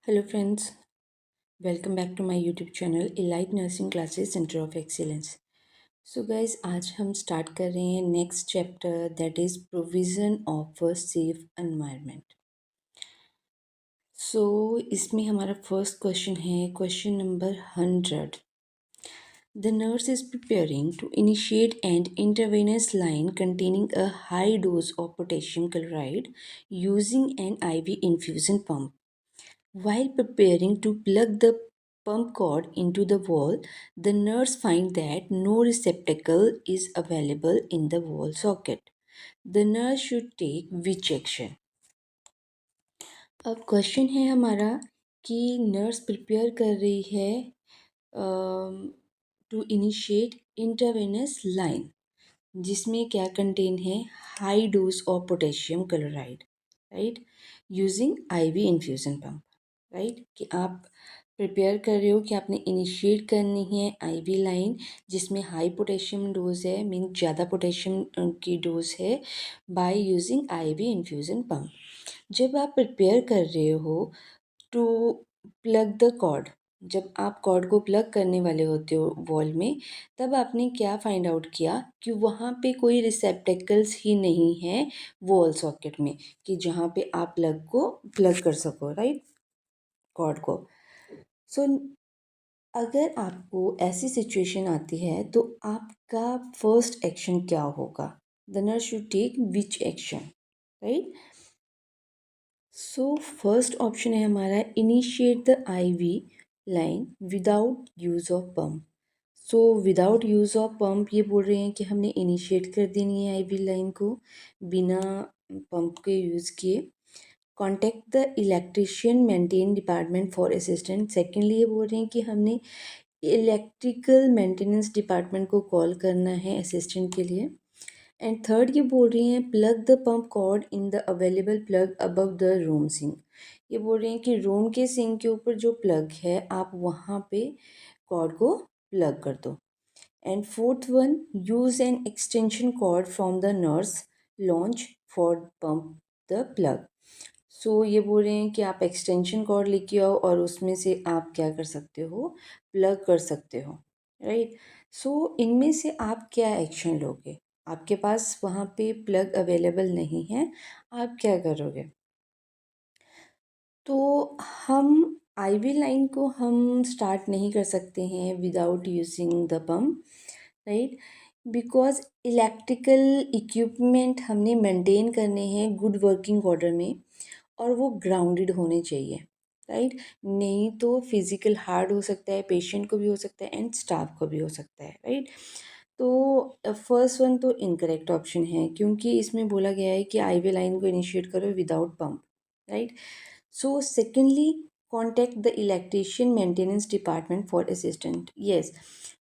Hello friends, welcome back to my YouTube channel Elite Nursing Classes Center of Excellence. So guys, आज हम start कर रहे हैं next chapter that is provision of a safe environment. So इसमें हमारा first question है question number 100. The nurse is preparing to initiate an intravenous line containing a high dose of potassium chloride using an IV infusion pump. While preparing to plug the pump cord into the wall, the nurse finds that no receptacle is available in the wall socket. The nurse should take which action? अब question है हमारा कि nurse prepare कर रही है to initiate intravenous line जिसमें क्या contain है high dose of potassium chloride, right, using IV infusion pump. Right, कि आप प्रिपेयर कर रहे हो कि आपने इनिशिएट करनी है आईवी लाइन जिसमें हाई पोटेशियम डोज है, मीन ज़्यादा पोटेशियम की डोज है, by using IV infusion pump. जब आप प्रिपेयर कर रहे हो टू प्लग द कॉर्ड, जब आप कॉर्ड को प्लग करने वाले होते हो वॉल में, तब आपने क्या फाइंड आउट किया कि वहाँ पे कोई रिसेप्टेकल्स ही नहीं है वॉल सॉकेट में कि जहाँ पे आप प्लग को प्लग कर सको, राइट, कॉर्ड को. सो अगर आपको ऐसी सिचुएशन आती है तो आपका फर्स्ट एक्शन क्या होगा? The nurse should take which action, right. So first option है हमारा initiate the IV line without use of pump. So without use of pump ये बोल रहे हैं कि हमने इनिशिएट कर देनी है आईवी लाइन को बिना पंप के यूज़ किए. Contact the electrician maintain department for assistant. Secondly ये बोल रहे हैं कि हमने इलेक्ट्रिकल मेंटेनेंस डिपार्टमेंट को कॉल करना है असिस्टेंट के लिए. एंड थर्ड ये बोल रही हैं plug the pump cord in the available plug above the room sink. ये बोल रहे हैं कि रूम के सिंक के ऊपर जो प्लग है आप वहाँ पे कॉर्ड को प्लग कर दो. And fourth one, use an extension cord from the nurse lounge for pump the plug. So ये बोल रहे हैं कि आप एक्सटेंशन कॉर्ड लेके आओ और उसमें से आप क्या कर सकते हो, प्लग कर सकते हो, राइट. सो इनमें से आप क्या एक्शन लोगे? आपके पास वहाँ पे प्लग अवेलेबल नहीं है, आप क्या करोगे? तो हम आईवी लाइन को हम स्टार्ट नहीं कर सकते हैं without using the pump, right, because electrical equipment हमने मेंटेन करने हैं गुड वर्किंग ऑर्डर में और वो ग्राउंडेड होने चाहिए, राइट. नहीं तो फिजिकल हार्ड हो सकता है, पेशेंट को भी हो सकता है एंड स्टाफ को भी हो सकता है, राइट. तो फर्स्ट वन तो इनकरेक्ट ऑप्शन है क्योंकि इसमें बोला गया है कि आईवी लाइन को इनिशिएट करो without pump, right. So secondly, contact the electrician maintenance department for assistant. Yes,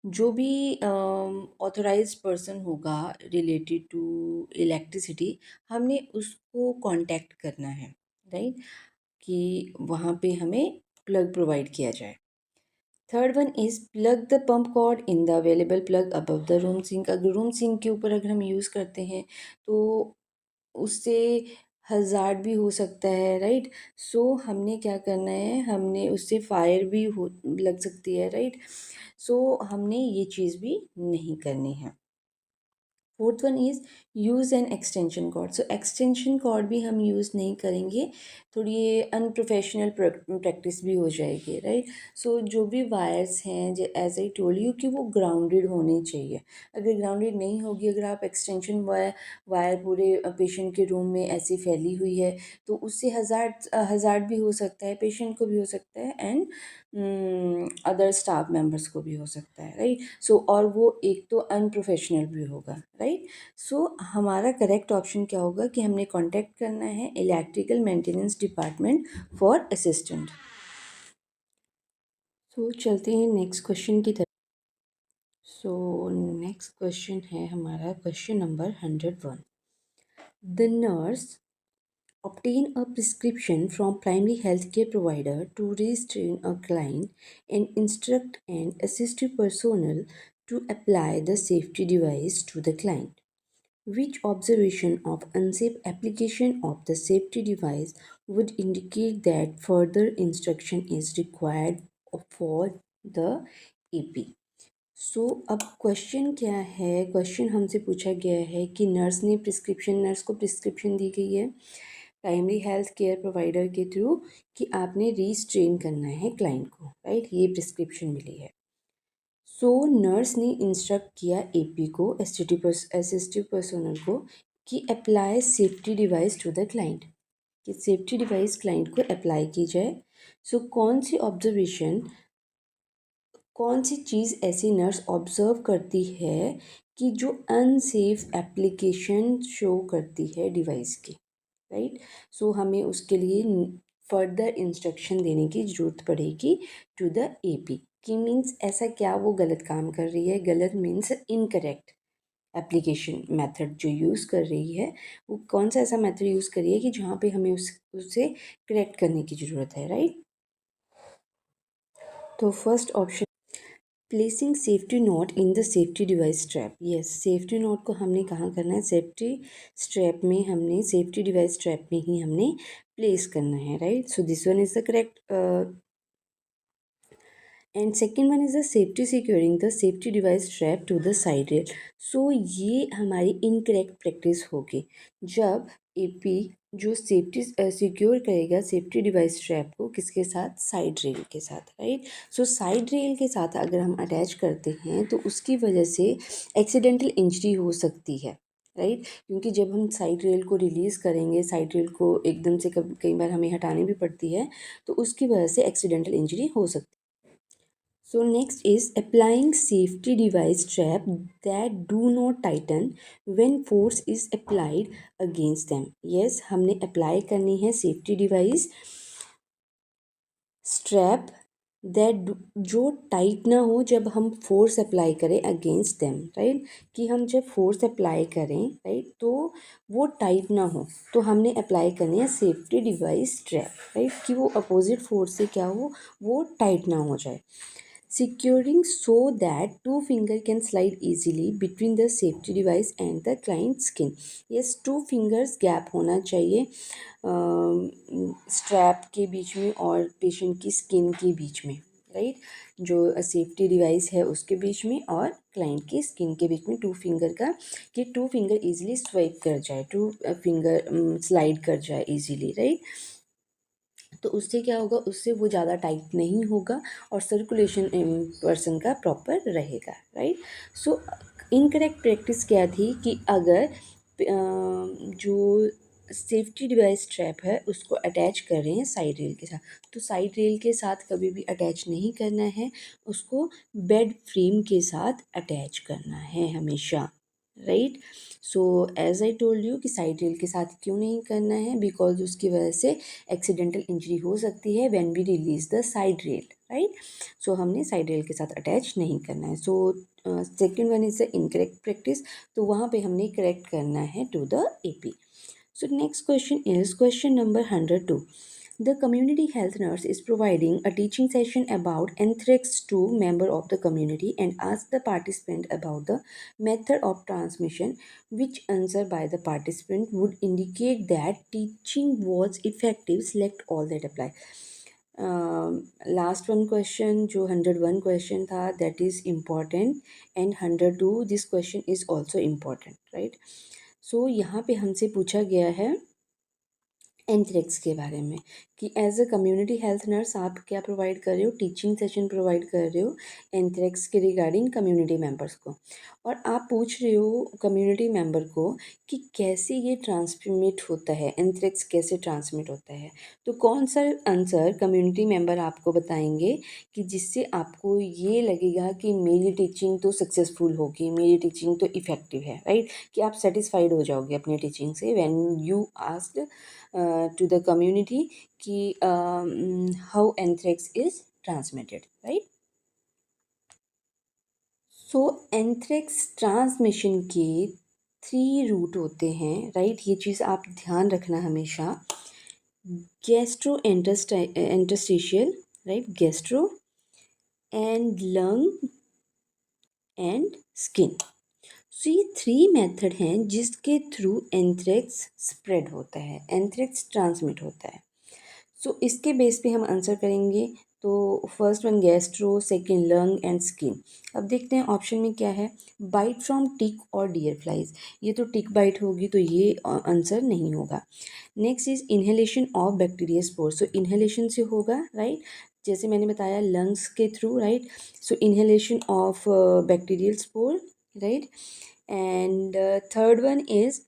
जो भी ऑथोराइज पर्सन होगा रिलेटेड टू इलेक्ट्रिसिटी, हमने उसको कांटेक्ट करना है, राइट, कि वहाँ पे हमें प्लग प्रोवाइड किया जाए. Third one is plug the pump cord in the available plug above the room sink. अगर रूम सिंक के ऊपर अगर हम यूज़ करते हैं तो उससे हज़ार्ड भी हो सकता है, राइट. सो हमने क्या करना है, हमने उससे फायर भी हो लग सकती है, राइट. सो हमने ये चीज़ भी नहीं करनी है. Fourth one is use an extension cord. So extension cord भी हम यूज़ नहीं करेंगे, थोड़ी ये अनप्रोफेशनल प्रैक्टिस भी हो जाएगी, राइट. सो जो भी वायर्स हैं एज आई टोल्ड यू कि वो ग्राउंडेड होने चाहिए. अगर ग्राउंडेड नहीं होगी, अगर आप एक्सटेंशन वायर वायर पूरे पेशेंट के रूम में ऐसी फैली हुई है तो उससे हज़ार्ड भी हो सकता है, पेशेंट को भी हो सकता है एंड अदर स्टाफ मेंबर्स को भी हो सकता है, राइट. सो और वो एक तो अनप्रोफेशनल भी होगा, राइट. सो हमारा करेक्ट ऑप्शन क्या होगा कि हमने कांटेक्ट करना है electrical maintenance department for assistant. So चलते हैं नेक्स्ट क्वेश्चन की तरफ. सो नेक्स्ट क्वेश्चन है हमारा question number 101. The nurse obtain a prescription from primary healthcare provider to restrain a client and instruct and assist personnel to apply the safety device to the client. Which observation of unsafe application of the safety device would indicate that further instruction is required for the AP? सो अब question क्या है, question हमसे पूछा गया है कि nurse को prescription दी गई है प्राइमरी हेल्थ केयर प्रोवाइडर के थ्रू कि आपने रीस्ट्रेन करना है क्लाइंट को, राइट, ये प्रिस्क्रिप्शन मिली है। सो नर्स ने इंस्ट्रक्ट किया एपी को, असिस्टिव पर्सोनल को, कि apply safety device to the client, कि सेफ्टी डिवाइस क्लाइंट को अप्लाई की जाए। सो कौन सी चीज़ ऐसी नर्स ऑब्जर्व करती है कि जो अनसेफ एप्लीकेशन शो करती है डिवाइस की, राइट। सो हमें उसके लिए फर्दर इंस्ट्रक्शन देने की ज़रूरत पड़ेगी टू द एपी, कि मीन्स ऐसा क्या वो गलत काम कर रही है, गलत मीन्स इनकरेक्ट एप्लीकेशन मेथड जो यूज़ कर रही है, वो कौन सा ऐसा मेथड यूज़ कर रही है कि जहाँ पे हमें उसे करेक्ट करने की ज़रूरत है, राइट। तो first option, placing safety note in the safety device strap. Yes, safety note को हमने कहाँ करना है, सेफ्टी डिवाइस स्ट्रैप में ही हमने प्लेस करना है, right. So this one is the correct. And second one is the safety securing the safety device strap to the side rail. So ये हमारी इनकरेक्ट प्रैक्टिस होगी जब एपी जो सेफ्टी सिक्योर करेगा सेफ्टी डिवाइस स्ट्रैप को, किसके साथ, side rail के साथ, राइट। सो साइड रेल के साथ अगर हम अटैच करते हैं तो उसकी वजह से एक्सीडेंटल इंजरी हो सकती है, राइट। क्योंकि जब हम साइड रेल को रिलीज़ करेंगे, साइड रेल को एकदम से कई बार हमें हटानी भी पड़ती है, तो उसकी वजह से एक्सीडेंटल इंजरी हो सकती है। So next is applying safety device strap that do not tighten when force is applied against them. Yes, हमने apply करनी है safety device strap that जो टाइट ना हो जब हम फोर्स अप्लाई करें अगेंस्ट देम, राइट। कि हम जब फोर्स अप्लाई करें, राइट, तो वो टाइट ना हो, तो हमने अप्लाई करनी है सेफ्टी डिवाइस स्ट्रैप, राइट, कि वो अपोजिट फोर्स से क्या हो, वो टाइट ना हो जाए। Securing so that two finger can slide easily between the safety device and the client skin. Yes, two fingers gap होना चाहिए स्ट्रैप के बीच में और पेशेंट की स्किन के बीच में, राइट। जो सेफ्टी डिवाइस है उसके बीच में और क्लाइंट की स्किन के बीच में टू फिंगर का, कि टू फिंगर इजीली स्वाइप कर जाए, टू फिंगर स्लाइड कर जाए इजीली, राइट। तो उससे क्या होगा, उससे वो ज़्यादा टाइट नहीं होगा और सर्कुलेशन पर्सन का प्रॉपर रहेगा, राइट। सो इनकरेक्ट प्रैक्टिस क्या थी कि अगर जो सेफ्टी डिवाइस स्ट्रैप है उसको अटैच कर रहे हैं साइड रेल के साथ, तो साइड रेल के साथ कभी भी अटैच नहीं करना है, उसको बेड फ्रेम के साथ अटैच करना है हमेशा, right. So as I told you कि साइड रेल के साथ क्यों नहीं करना है, बिकॉज उसकी वजह से एक्सीडेंटल इंजरी हो सकती है when we release the side rail, right. So हमने साइड रेल के साथ अटैच नहीं करना है। So second one is the incorrect practice, तो वहाँ पे हमने करेक्ट करना है to the AP. So next question is question number 102. The community health nurse is providing a teaching session about anthrax to member of the community and asks the participant about the method of transmission. Which answer by the participant would indicate that teaching was effective? Select all that apply. Last one question जो 101 question था that is important, and 102 this question is also important, right. So यहाँ पे हमसे पूछा गया है anthrax के बारे में कि as a community health nurse आप क्या प्रोवाइड कर रहे हो, टीचिंग सेशन प्रोवाइड कर रहे हो एंथ्रेक्स के रिगार्डिंग कम्युनिटी मेंबर्स को, और आप पूछ रहे हो कम्युनिटी मेंबर को कि कैसे ये ट्रांसमिट होता है, एंथ्रेक्स कैसे ट्रांसमिट होता है। तो कौन सा आंसर कम्युनिटी मेंबर आपको बताएंगे कि जिससे आपको ये लगेगा कि मेरी टीचिंग तो सक्सेसफुल होगी, मेरी टीचिंग तो इफ़ेक्टिव है, राइट, कि आप सेटिस्फाइड हो जाओगे अपनी टीचिंग से when you asked to the community कि how anthrax is transmitted, right. So anthrax transmission के 3 रूट होते हैं, राइट, ये चीज़ आप ध्यान रखना हमेशा। Gastro interstitial, right, gastro and lung and skin. So ये 3 मेथड हैं जिसके थ्रू एंथ्रेक्स स्प्रेड होता है, एंथ्रेक्स ट्रांसमिट होता है। सो इसके बेस पे हम आंसर करेंगे। तो first one gastro, second lung and skin. अब देखते हैं ऑप्शन में क्या है। बाइट फ्रॉम टिक और डियर फ्लाइज, ये तो टिक बाइट होगी तो ये आंसर नहीं होगा। Next is inhalation of bacteria spore, so inhalation से होगा, राइट। जैसे मैंने बताया लंग्स के through, right. So inhalation of bacterial spore, right. And third one is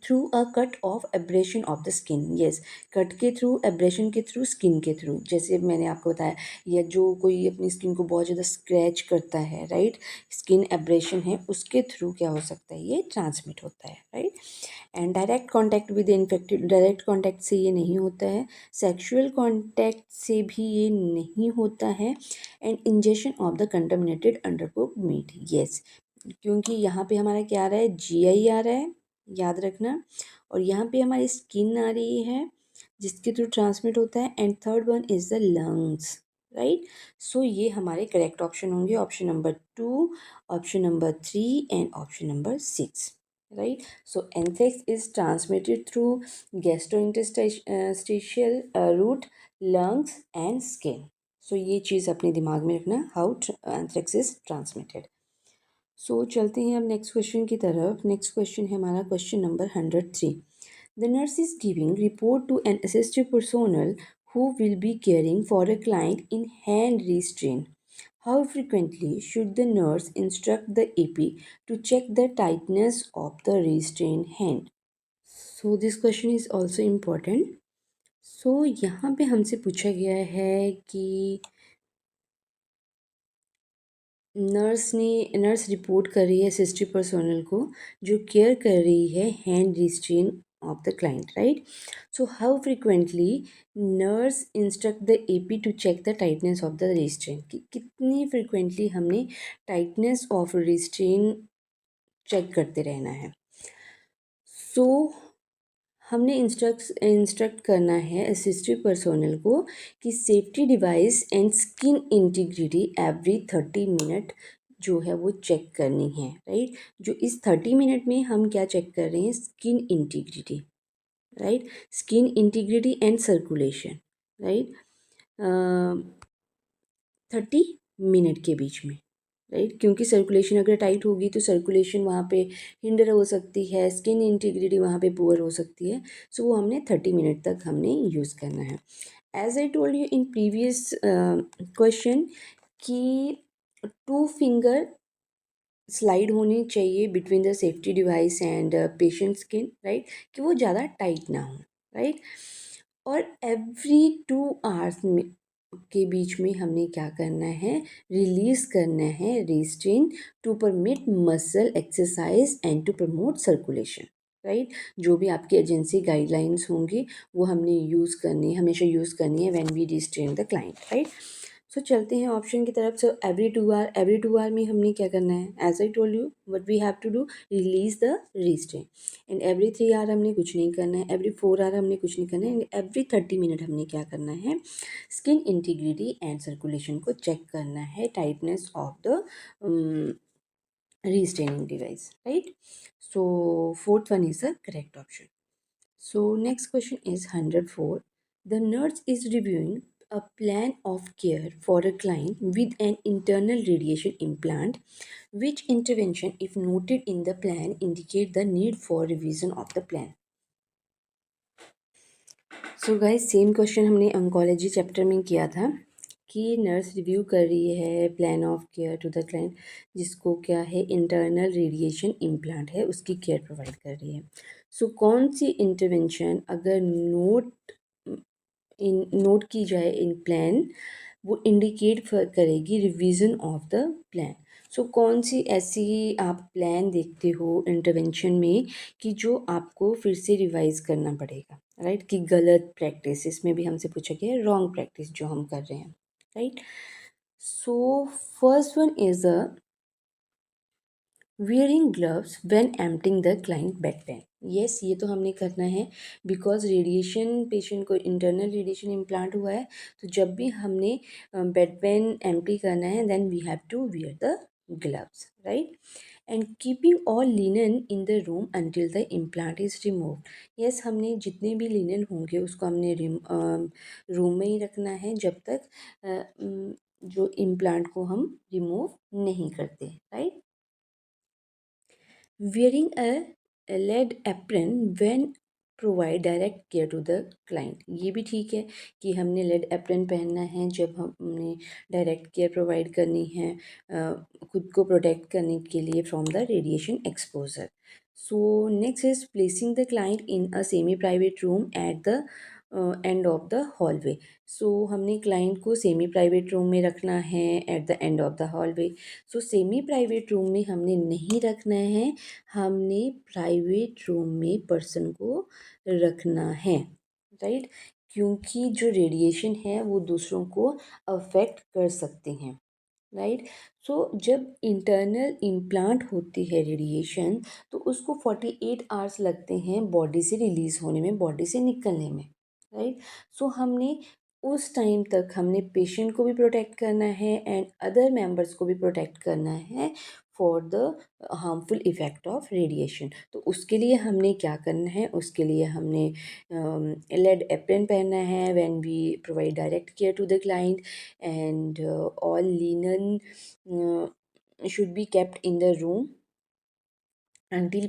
through a cut of abrasion of the skin, yes. Cut के through, abrasion के through, skin के through, जैसे मैंने आपको बताया। या जो कोई अपनी स्किन को बहुत ज़्यादा स्क्रैच करता है, राइट, स्किन एब्रेशन है, उसके थ्रू क्या हो सकता है, ये ट्रांसमिट होता है, right. And direct contact with infected, direct contact से ये नहीं होता है। सेक्शुअल कॉन्टैक्ट से भी ये नहीं होता है। And injection of the contaminated undercooked meat, yes. क्योंकि यहाँ पे हमारा क्या आ रहा है, जीआई आ रहा है, याद रखना। और यहाँ पे हमारी स्किन आ रही है जिसके थ्रू ट्रांसमिट होता है। And third one is the lungs, right. So ये हमारे करेक्ट ऑप्शन होंगे, option number 2, option number 3 and option number 6, right. So anthrax is transmitted through gastrointestinal route, lungs and skin. So ये चीज़ अपने दिमाग में रखना, how anthrax is transmitted. So चलते हैं अब नेक्स्ट क्वेश्चन की तरफ। नेक्स्ट क्वेश्चन है हमारा question number 103। The nurse is giving report to an assistive personal who will be caring for a client in hand restraint. How frequently should the nurse instruct the AP to check the tightness of the restrained hand? So this question is also important. So यहाँ पे हमसे पूछा गया है कि nurse report कर रही है असिस्टिव पर्सोनल को जो केयर कर रही है hand restrain of the client, right. So how frequently nurse instruct the AP to check the tightness of the restrain, कि कितनी फ्रिक्वेंटली हमने टाइटनेस ऑफ रिस्ट्रेन चेक करते रहना है। सो हमने इंस्ट्रक्ट करना है असिस्टिव पर्सोनल को कि safety device and skin integrity every 30 minute जो है वो चेक करनी है, राइट। जो इस 30 मिनट में हम क्या चेक कर रहे हैं, skin integrity, right, skin integrity and circulation, right. 30 minute के बीच में, राइट, क्योंकि सर्कुलेशन अगर टाइट होगी तो सर्कुलेशन वहाँ पे हिंडर हो सकती है, स्किन इंटीग्रिटी वहाँ पे पुअर हो सकती है। सो वो हमने 30 मिनट तक हमने यूज़ करना है। As I told you in previous question कि 2 फिंगर स्लाइड होनी चाहिए between the safety device and patient skin, right, कि वो ज़्यादा टाइट ना हो, राइट। और एवरी 2 आवर्स में के बीच में हमने क्या करना है, रिलीज करना है restrain to permit muscle exercise and to promote circulation, right. जो भी आपकी एजेंसी गाइडलाइंस होंगी वो हमने यूज़ करनी है, हमेशा यूज़ करनी है when we restrain the client, right. So चलते हैं ऑप्शन की तरफ। सो एवरी 2 आवर में हमने क्या करना है, as I told you what we have to do, release the restrain. And every 3 hour हमने कुछ नहीं करना है, एवरी 4 आवर हमने कुछ नहीं करना है, एंड एवरी 30 मिनट हमने क्या करना है, स्किन इंटीग्रिटी एंड सर्कुलेशन को चेक करना है, tightness of the restraining device, right? So fourth one is the correct option. So next question is 104. The nurse is reviewing a plan of care for a client with an internal radiation implant. Which intervention, if noted in the plan, indicate the need for revision of the plan? So guys same question हमने oncology chapter में किया था कि nurse review कर रही है plan of care to the client जिसको क्या है, इंटरनल रेडिएशन इम्प्लांट है, उसकी केयर प्रोवाइड कर रही है। सो कौन सी इंटरवेंशन अगर नोट की जाए इन प्लान, वो इंडिकेट करेगी रिवीजन ऑफ द प्लान। सो कौन सी ऐसी आप प्लान देखते हो इंटरवेंशन में कि जो आपको फिर से रिवाइज करना पड़ेगा, राइट, कि गलत प्रैक्टिस, इसमें भी हमसे पूछा गया है रॉन्ग प्रैक्टिस जो हम कर रहे हैं, right. So first one is a wearing gloves when emptying the client bed pan. Yes, ये तो हमने करना है बिकॉज रेडिएशन पेशेंट को इंटरनल रेडिएशन इम्प्लांट हुआ है, तो जब भी हमने बेड पेन एम्प्टी करना है then we have to wear the gloves, right. And keeping all linen in the room until the implant is remove. Yes, हमने जितने भी लिनन होंगे उसको हमने रूम में ही रखना है जब तक जो इम्प्लांट को हम रिमूव नहीं करते, right. Wearing a lead apron when provide direct care to the client, ये भी ठीक है कि हमने लेड एप्रन पहनना है जब हमने डायरेक्ट केयर प्रोवाइड करनी है खुद को प्रोटेक्ट करने के लिए from the radiation exposure. So next is placing the client in a semi private room at the end of the hallway. So हमने क्लाइंट को सेमी प्राइवेट रूम में रखना है at the end of the hallway. So semi private room में हमने नहीं रखना है, हमने प्राइवेट रूम में पर्सन को रखना है, राइट। क्योंकि जो रेडिएशन है वो दूसरों को अफेक्ट कर सकते हैं, राइट। सो जब इंटरनल इम्प्लांट होती है रेडिएशन, तो उसको 48 आवर्स लगते हैं बॉडी से रिलीज़ होने में, बॉडी से निकलने में, राइट। सो हमने उस टाइम तक हमने पेशेंट को भी प्रोटेक्ट करना है एंड अदर मेंबर्स को भी प्रोटेक्ट करना है for the harmful effect of radiation. तो उसके लिए हमने क्या करना है, उसके लिए हमने लेड एप्रन पहनना है when we provide direct care to the client and all linen should be kept in the room until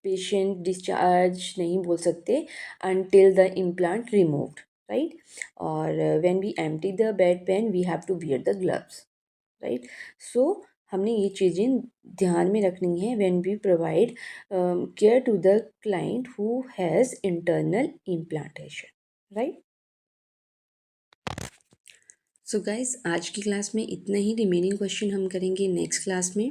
patient discharge नहीं बोल सकते, until the implant removed, right. और when we empty the bed pan we have to wear the gloves, right. So हमने ये चीज़ें ध्यान में रखनी है when we provide care to the client who has internal implantation, right. So guys, आज की क्लास में इतना ही। रिमेनिंग क्वेश्चन हम करेंगे नेक्स्ट क्लास में।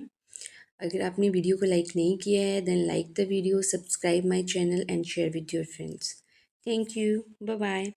अगर आपने वीडियो को लाइक नहीं किया है then like the video, subscribe my channel and share with your friends. Thank you, bye bye.